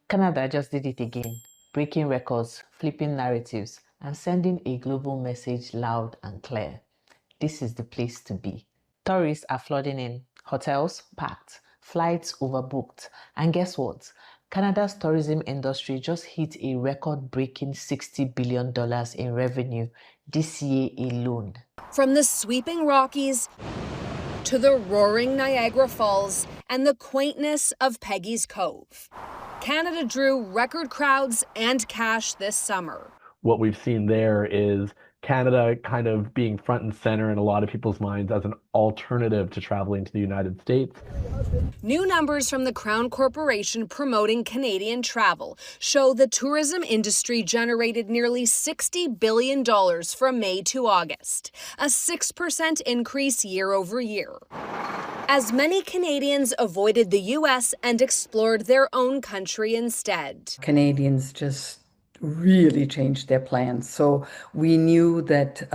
Canada just did it again, breaking records, flipping narratives, and sending a global message loud and clear. This is the place to be. Tourists are flooding in, hotels packed, flights overbooked, and guess what? Canada's tourism industry just hit a record-breaking $60 billion in revenue this year alone. From the sweeping Rockies to the roaring Niagara Falls and the quaintness of Peggy's Cove, Canada drew record crowds and cash this summer. What we've seen there is Canada kind of being front and center in a lot of people's minds as an alternative to traveling to the United States. New numbers from the Crown Corporation promoting Canadian travel show the tourism industry generated nearly $60 billion from May to August, a 6% increase year over year. As many Canadians avoided the U.S. and explored their own country instead. Canadians just really changed their plans. So we knew that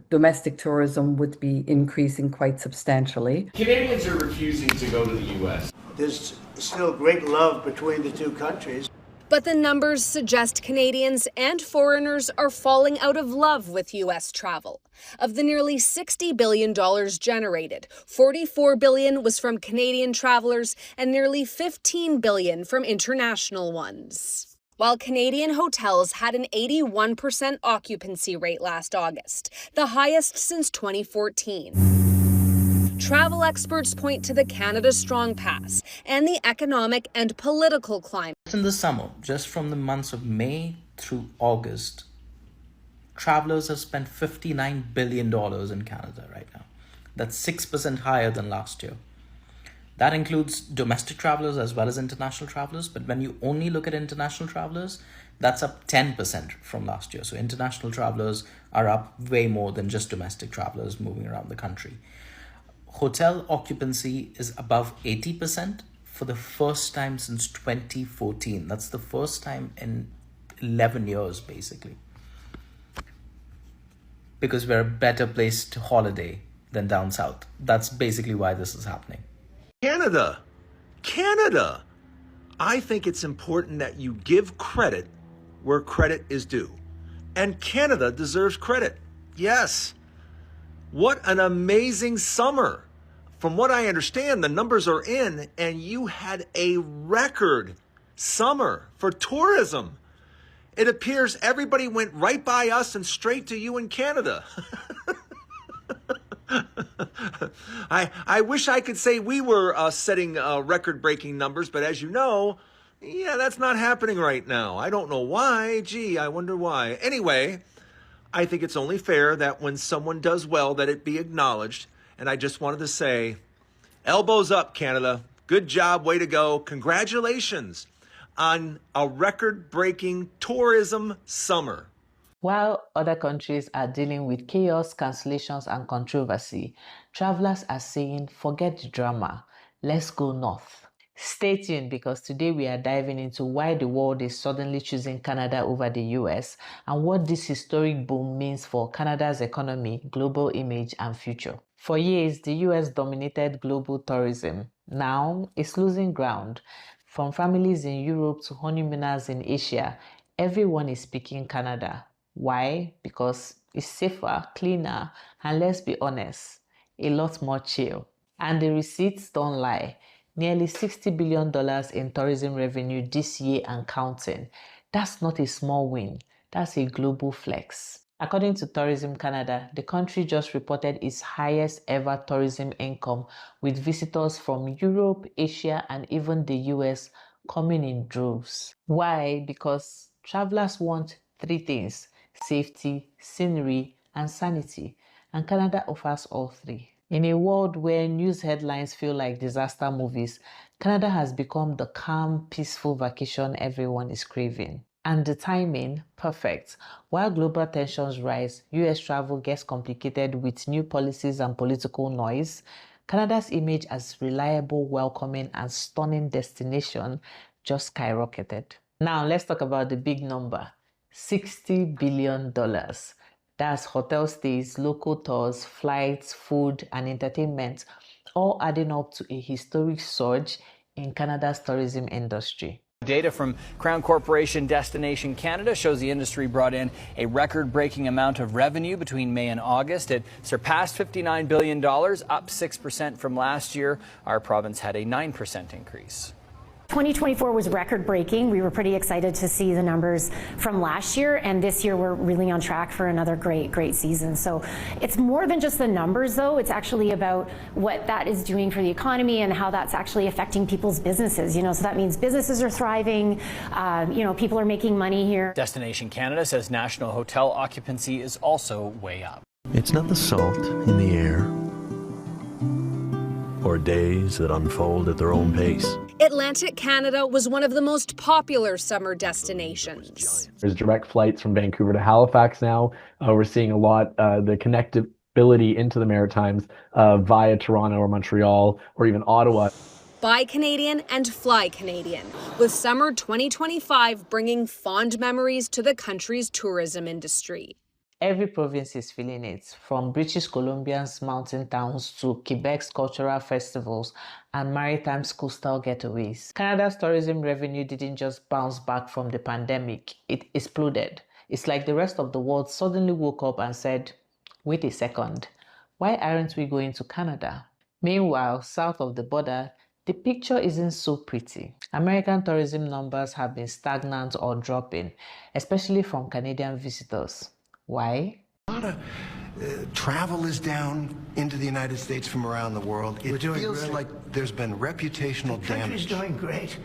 domestic tourism would be increasing quite substantially. Canadians are refusing to go to the U.S. There's still great love between the two countries. But the numbers suggest Canadians and foreigners are falling out of love with U.S. travel. Of the nearly $60 billion generated, $44 billion was from Canadian travelers and nearly $15 billion from international ones. While Canadian hotels had an 81% occupancy rate last August, the highest since 2014. Travel experts point to the Canada Strong Pass and the economic and political climate. In the summer, just from the months of May through August, travelers have spent $59 billion in Canada right now. That's 6% higher than last year. That includes domestic travelers as well as international travelers. But when you only look at international travelers, that's up 10% from last year. So international travelers are up way more than just domestic travelers moving around the country. Hotel occupancy is above 80% for the first time since 2014. That's the first time in 11 years, basically. Because we're a better place to holiday than down south. That's basically why this is happening. Canada. I think it's important that you give credit where credit is due. And Canada deserves credit. Yes. What an amazing summer. From what I understand, the numbers are in, and you had a record summer for tourism. It appears everybody went right by us and straight to you in Canada. I wish I could say we were setting record-breaking numbers, but as you know, yeah, that's not happening right now. I don't know why. Gee, I wonder why. Anyway, I think it's only fair that when someone does well, that it be acknowledged. And I just wanted to say, elbows up, Canada. Good job. Way to go. Congratulations on a record-breaking tourism summer. While other countries are dealing with chaos, cancellations, and controversy, travelers are saying, forget the drama, let's go north. Stay tuned, because today we are diving into why the world is suddenly choosing Canada over the US and what this historic boom means for Canada's economy, global image, and future. For years, the US dominated global tourism. Now, it's losing ground. From families in Europe to honeymooners in Asia, everyone is picking Canada. Why? Because it's safer, cleaner, and let's be honest, a lot more chill. And the receipts don't lie. Nearly $60 billion in tourism revenue this year and counting. That's not a small win. That's a global flex. According to Tourism Canada, the country just reported its highest ever tourism income, with visitors from Europe, Asia, and even the US coming in droves. Why? Because travelers want three things: safety, scenery, and sanity. And Canada offers all three. In a world where news headlines feel like disaster movies, Canada has become the calm, peaceful vacation everyone is craving. And the timing, perfect. While global tensions rise, US travel gets complicated with new policies and political noise, Canada's image as reliable, welcoming, and stunning destination just skyrocketed. Now let's talk about the big number, $60 billion. That's hotel stays, local tours, flights, food, and entertainment, all adding up to a historic surge in Canada's tourism industry. Data from Crown Corporation Destination Canada shows the industry brought in a record-breaking amount of revenue between May and August. It surpassed $59 billion, up 6% from last year. Our province had a 9% increase. 2024 was record-breaking. We were pretty excited to see the numbers from last year, and this year we're really on track for another great season. So it's more than just the numbers, though. It's actually about what that is doing for the economy and how that's actually affecting people's businesses. So that means businesses are thriving. People are making money here. Destination Canada says national hotel occupancy is also way up. It's not the salt in the air or days that unfold at their own pace. Atlantic Canada was one of the most popular summer destinations. There's direct flights from Vancouver to Halifax now. We're seeing a lot, the connectability into the Maritimes via Toronto or Montreal or even Ottawa. Buy Canadian and fly Canadian, with summer 2025 bringing fond memories to the country's tourism industry. Every province is feeling it, from British Columbia's mountain towns to Quebec's cultural festivals and Maritime's coastal getaways. Canada's tourism revenue didn't just bounce back from the pandemic, it exploded. It's like the rest of the world suddenly woke up and said, wait a second, why aren't we going to Canada? Meanwhile, south of the border, the picture isn't so pretty. American tourism numbers have been stagnant or dropping, especially from Canadian visitors. Why? A lot of travel is down into the United States from around the world. It feels like there's been reputational damage. The country's doing great.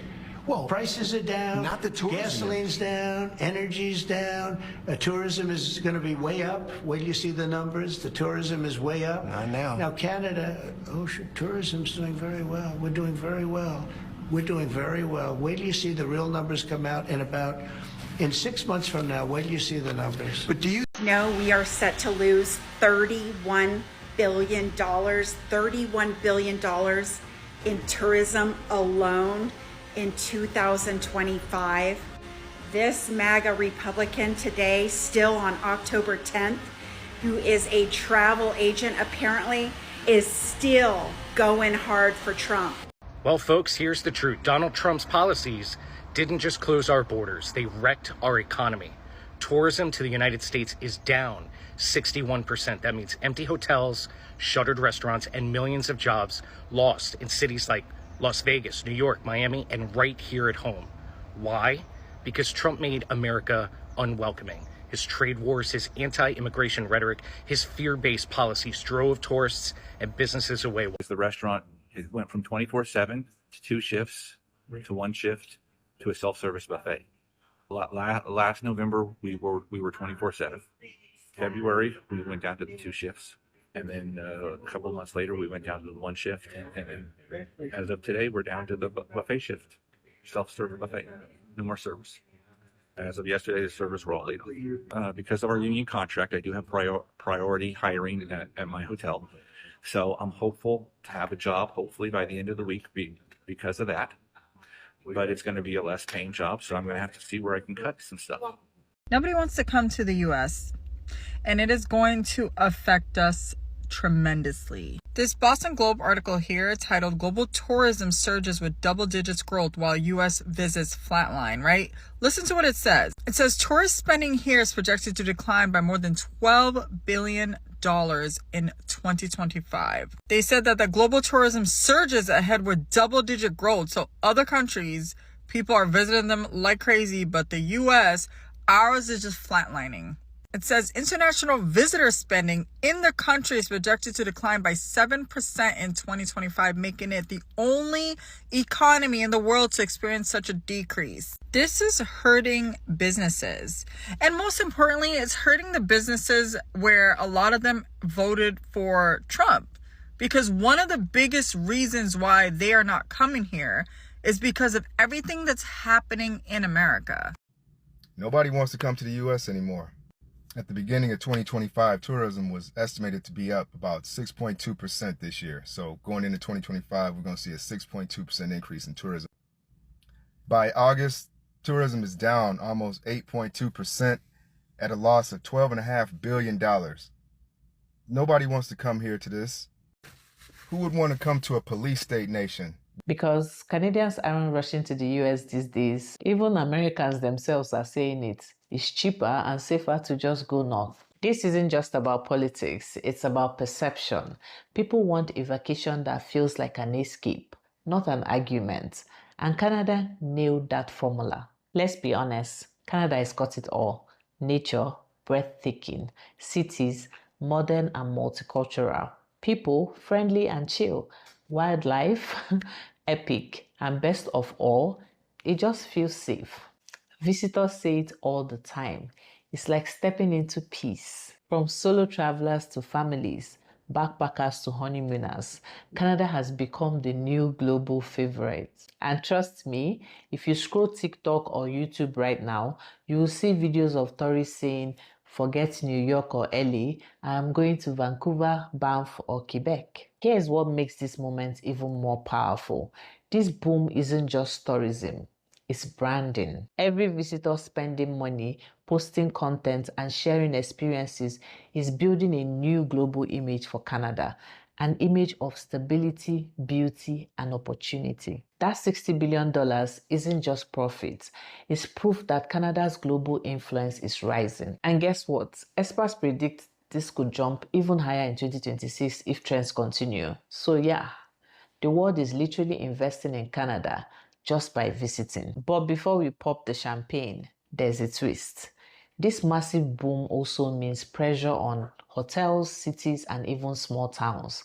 Well, prices are down. Not the tourism. Gasoline's down. Energy's down. Tourism is going to be way up. Wait till you see the numbers. The tourism is way up. Not now. Now, Canada, tourism's doing very well. We're doing very well. We're doing very well. Wait till you see the real numbers come out in 6 months from now. Wait till you see the numbers. But do you know we are set to lose $31 billion, $31 billion in tourism alone in 2025. This MAGA Republican today, still on October 10th, who is a travel agent apparently, is still going hard for Trump. Well, folks, here's the truth. Donald Trump's policies didn't just close our borders, they wrecked our economy. Tourism to the United States is down 61%. That means empty hotels, shuttered restaurants, and millions of jobs lost in cities like Las Vegas, New York, Miami, and right here at home. Why? Because Trump made America unwelcoming. His trade wars, his anti-immigration rhetoric, his fear-based policies drove tourists and businesses away. The restaurant went from 24/7 to 2 shifts to 1 shift to a self-service buffet. Last November, we were 24/7. February, we went down to the 2 shifts. And then a couple of months later, we went down to the 1 shift. And then as of today, we're down to the buffet shift, self-service buffet, no more service. As of yesterday, the servers were all laid off. Because of our union contract, I do have priority hiring at my hotel. So I'm hopeful to have a job, hopefully by the end of the week because of that. But it's going to be a less paying job, so I'm going to have to see where I can cut some stuff. Nobody wants to come to the U.S., and it is going to affect us tremendously. This Boston Globe article here titled Global Tourism Surges with Double Digits Growth While U.S. Visits Flatline, right? Listen to what it says. It says tourist spending here is projected to decline by more than $12 billion in 2025. They said that the global tourism surges ahead with double-digit growth. So other countries, people are visiting them like crazy, but the U.S., ours is just flatlining. It says international visitor spending in the country is projected to decline by 7% in 2025, making it the only economy in the world to experience such a decrease. This is hurting businesses. And most importantly, it's hurting the businesses where a lot of them voted for Trump. Because one of the biggest reasons why they are not coming here is because of everything that's happening in America. Nobody wants to come to the U.S. anymore. At the beginning of 2025, tourism was estimated to be up about 6.2% this year. So going into 2025, we're going to see a 6.2% increase in tourism. By August Tourism is down almost 8.2% at a loss of $12.5 billion. Nobody wants to come here to this. Who would want to come to a police state nation? Because Canadians aren't rushing to the US these days. Even Americans themselves are saying it. It's cheaper and safer to just go north. This isn't just about politics, it's about perception. People want a vacation that feels like an escape, not an argument. And Canada nailed that formula. Let's be honest, Canada has got it all. Nature, breathtaking. Cities, modern and multicultural. People, friendly and chill. Wildlife, epic. And best of all, it just feels safe. Visitors say it all the time. It's like stepping into peace. From solo travelers to families, backpackers to honeymooners, Canada has become the new global favorite. And trust me, if you scroll TikTok or YouTube right now, you will see videos of tourists saying, forget New York or LA, I am going to Vancouver, Banff or Quebec. Here's what makes this moment even more powerful. This boom isn't just tourism. It's branding. Every visitor spending money, posting content, and sharing experiences is building a new global image for Canada, an image of stability, beauty, and opportunity. That $60 billion isn't just profit, it's proof that Canada's global influence is rising. And guess what? Experts predict this could jump even higher in 2026 if trends continue. So yeah, the world is literally investing in Canada just by visiting. But before we pop the champagne, there's a twist. This massive boom also means pressure on hotels, cities, and even small towns.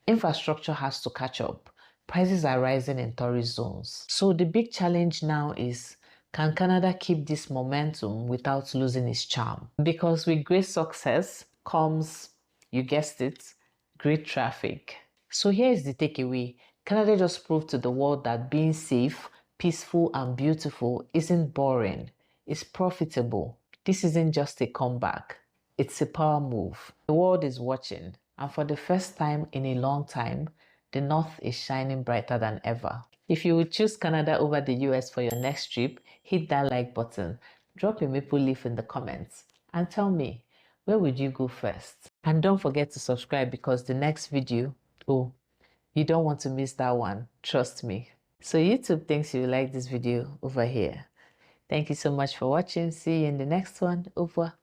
Infrastructure has to catch up. Prices are rising in tourist zones. So the big challenge now is, can Canada keep this momentum without losing its charm? Because with great success comes, you guessed it, great traffic. So here is the takeaway. Canada just proved to the world that being safe, peaceful, and beautiful isn't boring. It's profitable. This isn't just a comeback. It's a power move. The world is watching, and for the first time in a long time, the North is shining brighter than ever. If you would choose Canada over the US for your next trip, hit that like button, drop a maple leaf in the comments, and tell me, where would you go first? And don't forget to subscribe because the next video, oh, you don't want to miss that one, trust me. So YouTube thinks you like this video over here. Thank you so much for watching. See you in the next one. Au revoir.